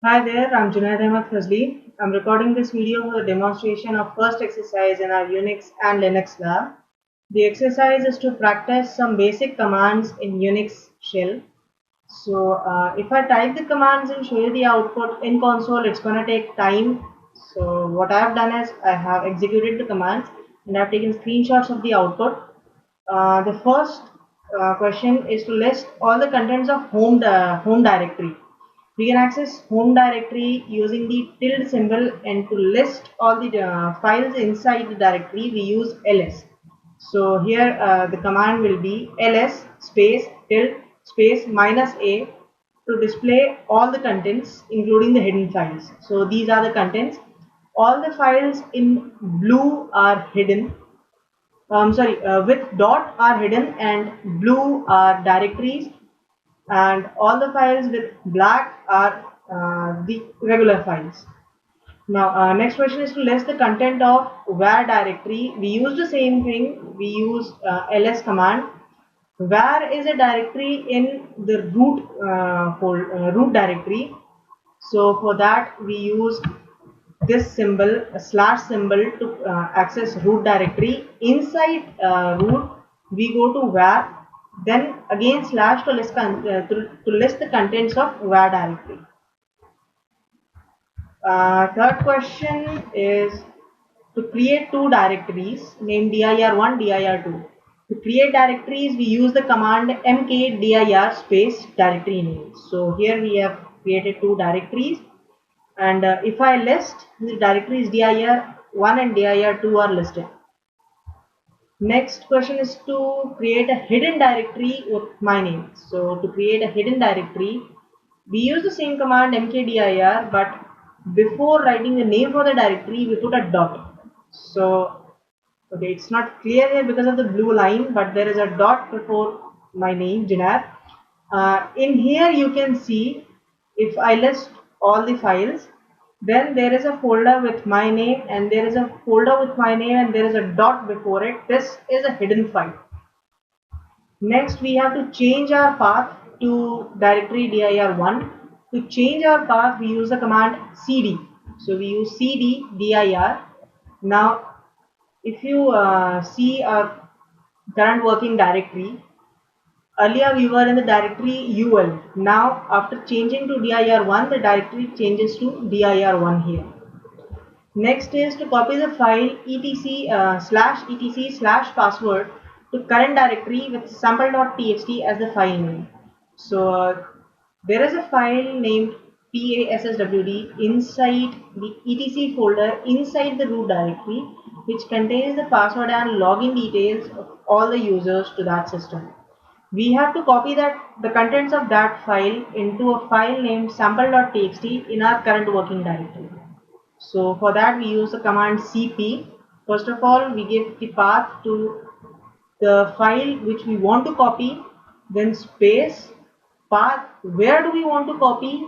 Hi there, I'm Junaid Ahmed Fazli. I'm recording this video for the demonstration of first exercise in our Unix and Linux lab. The exercise is to practice some basic commands in Unix shell. So if I type the commands and show you the output in console, it's going to take time. So what I have done is I have executed the commands and I've taken screenshots of the output. The first question is to list all the contents of home directory. We can access home directory using the tilde symbol, and to list all the files inside the directory we use ls. So here the command will be ls space tilde space minus a to display all the contents including the hidden files. So these are the contents. All the files in blue are hidden, with dot are hidden, and blue are directories, and all the files with black are the regular files. Now next question is to list the content of var directory. We use the same thing, we use ls command. Var is a directory in the root directory. So for that we use this symbol, a slash symbol, to access root directory. Inside root we go to var, then again slash to to list the contents of var directory. Third question is to create two directories named dir1 dir2. To create directories we use the command mkdir space directory name. So here we have created two directories, and if I list the directories dir1 and dir2 are listed. Next question is to create a hidden directory with my name. So to create a hidden directory we use the same command mkdir, but before writing the name for the directory we put a dot. So okay, it's not clear here because of the blue line, but there is a dot before my name, Jinar. In here you can see, if I list all the files, then there is a folder with my name, and there is a folder with my name, and there is a dot before it. This is a hidden file. Next we have to change our path to directory dir1. To change our path we use the command cd. So we use cd dir. Now if you see our current working directory, earlier we were in the directory ul. Now after changing to dir1, the directory changes to dir1 here. Next is to copy the file etc slash password to current directory with sample.txt as the file name. So there is a file named passwd inside the etc folder inside the root directory, which contains the password and login details of all the users to that system. We have to copy the contents of that file into a file named sample.txt in our current working directory. So for that we use the command cp. First of all we give the path to the file which we want to copy, then space path where do we want to copy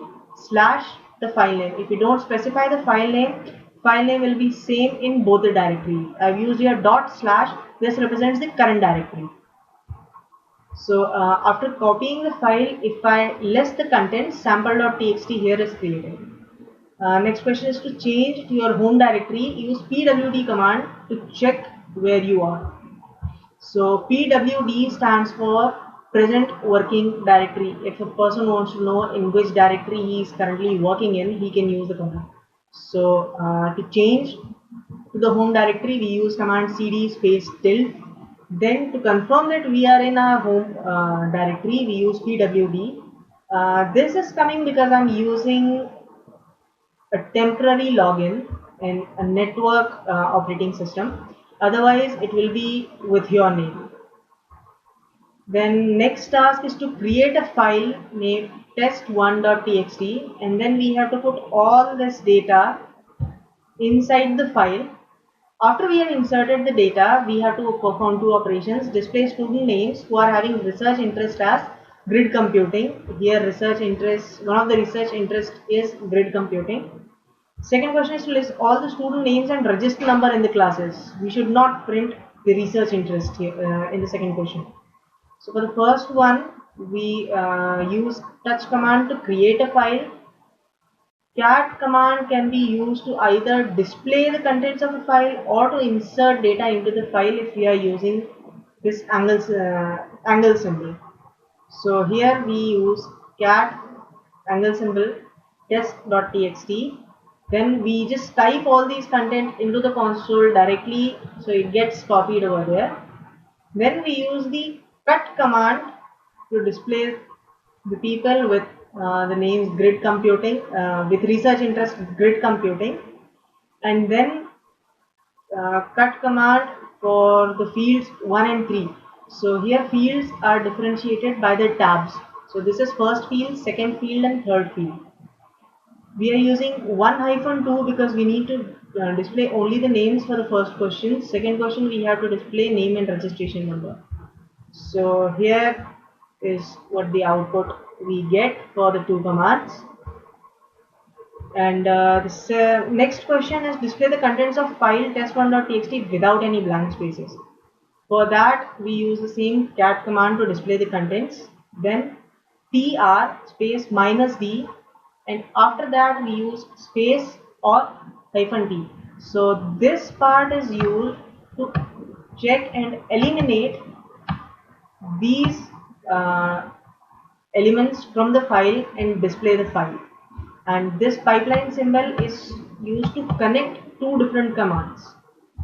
slash the file name. If you don't specify the file name will be same in both the directories. I've used here dot slash. This represents the current directory. So after copying the file, if I list the content, sample.txt here is created. Next question is to change to your home directory. Use pwd command to check where you are. So pwd stands for present working directory. If a person wants to know in which directory he is currently working in, he can use the command. So to change to the home directory we use command cd space tilde. Then to confirm that we are in our home directory we use pwd. This is coming because I'm using a temporary login in a network operating system. Otherwise it will be with your name. Then next task is to create a file named test1.txt, and then we have to put all this data inside the file. After we have inserted the data, we have to perform two operations: display student names who are having research interest as grid computing. Here research interest, one of the research interest is grid computing. Second question is to list all the student names and register number in the classes. We should not print the research interest here in the second question. So for the first one, we use touch command to create a file. cat command can be used to either display the contents of a file or to insert data into the file if we are using this angle symbol. So here we use cat angle symbol test.txt. Then we just type all these content into the console directly, so it gets copied over there. Then we use the cut command to display the people with the names grid computing, with research interest grid computing, and then cut command for the fields 1 and 3. So here fields are differentiated by the tabs. So this is first field, second field, and third field. We are using 1-2 because we need to display only the names for the first question. Second question we have to display name and registration number. So here is what the output we get for the two commands. And this next question is display the contents of file test1.txt without any blank spaces. For that we use the same cat command to display the contents. Then tr space minus d, and after that we use space or hyphen t. So this part is used to check and eliminate these uh, elements from the file and display the file. And this pipeline symbol is used to connect two different commands.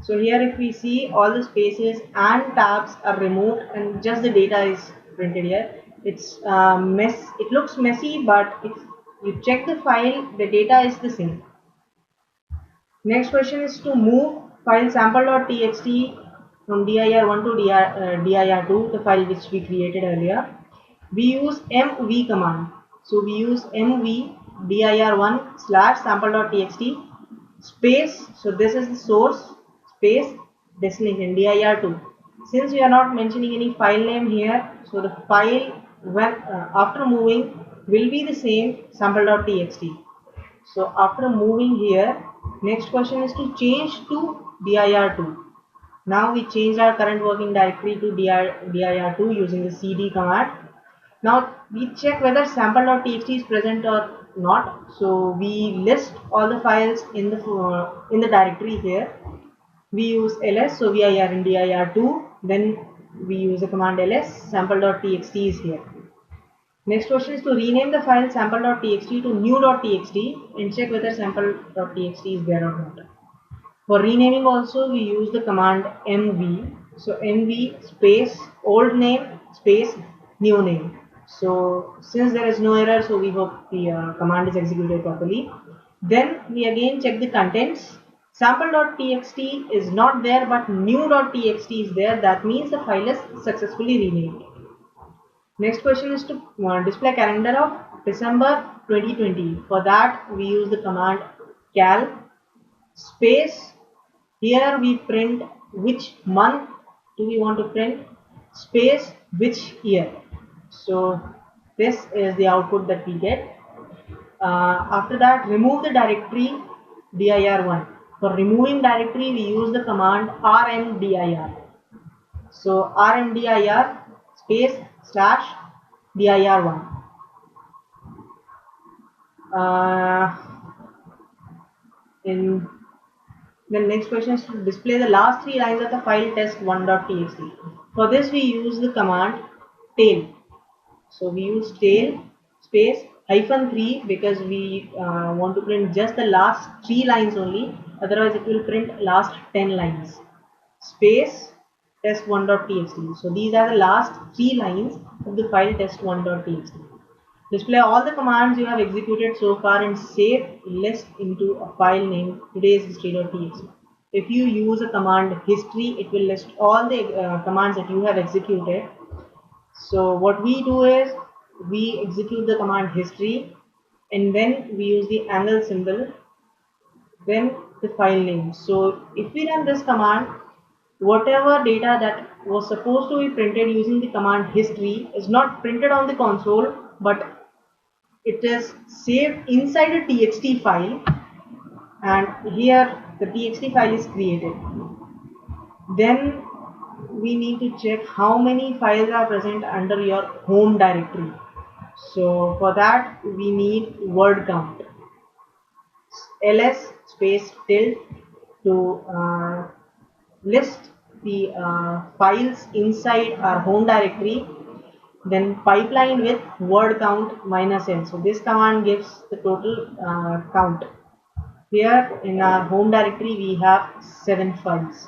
So here if we see, all the spaces and tabs are removed and just the data is printed here. It's it looks messy, but if you check the file, the data is the same. Next question is to move file sample.txt from dir1 to dir2, the file which we created earlier. We use mv command. So we use mv dir1 slash sample.txt space. So this is the source space destination dir2. Since we are not mentioning any file name here, so the file when after moving will be the same sample.txt. So after moving here, next question is to change to dir2. Now we changed our current working directory to dir2 using the cd command. Now we check whether sample.txt is present or not. So we list all the files in the directory here. We use ls, so we are in dir2. Then we use the command ls, sample.txt is here. Next question is to rename the file sample.txt to new.txt and check whether sample.txt is there or not. For renaming also we use the command mv. So mv space old name space new name. So since there is no error, so we hope the command is executed properly. Then we again check the contents. Sample.txt is not there, but new.txt is there. That means the file is successfully renamed. Next question is to display calendar of December 2020. For that we use the command cal space. Here we print which month do we want to print, space which year. So this is the output that we get. After that, remove the directory dir1. For removing directory we use the command rmdir. So rmdir space slash dir1. In the next question is to display the last three lines of the file test1.txt. For this we use the command tail. So we use tail space -3 because we want to print just the last 3 lines only. Otherwise it will print last 10 lines. Space test1.txt. So these are the last 3 lines of the file test1.txt. Display all the commands you have executed so far and save list into a file named today'shistory.txt. If you use a command history, it will list all the commands that you have executed. So what we do is we execute the command history and then we use the angle symbol, then the file name. So if we run this command, whatever data that was supposed to be printed using the command history is not printed on the console, but it is saved inside a txt file, and here the txt file is created. Then we need to check how many files are present under your home directory. So for that we need word count. ls space tilde to list the files inside our home directory, then pipeline with word count minus n. So this command gives the total count. Here in our home directory we have 7 files.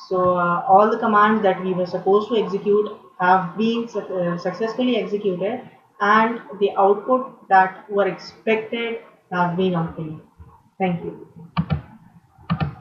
So all the commands that we were supposed to execute have been successfully executed, and the output that were expected have been obtained. Thank you.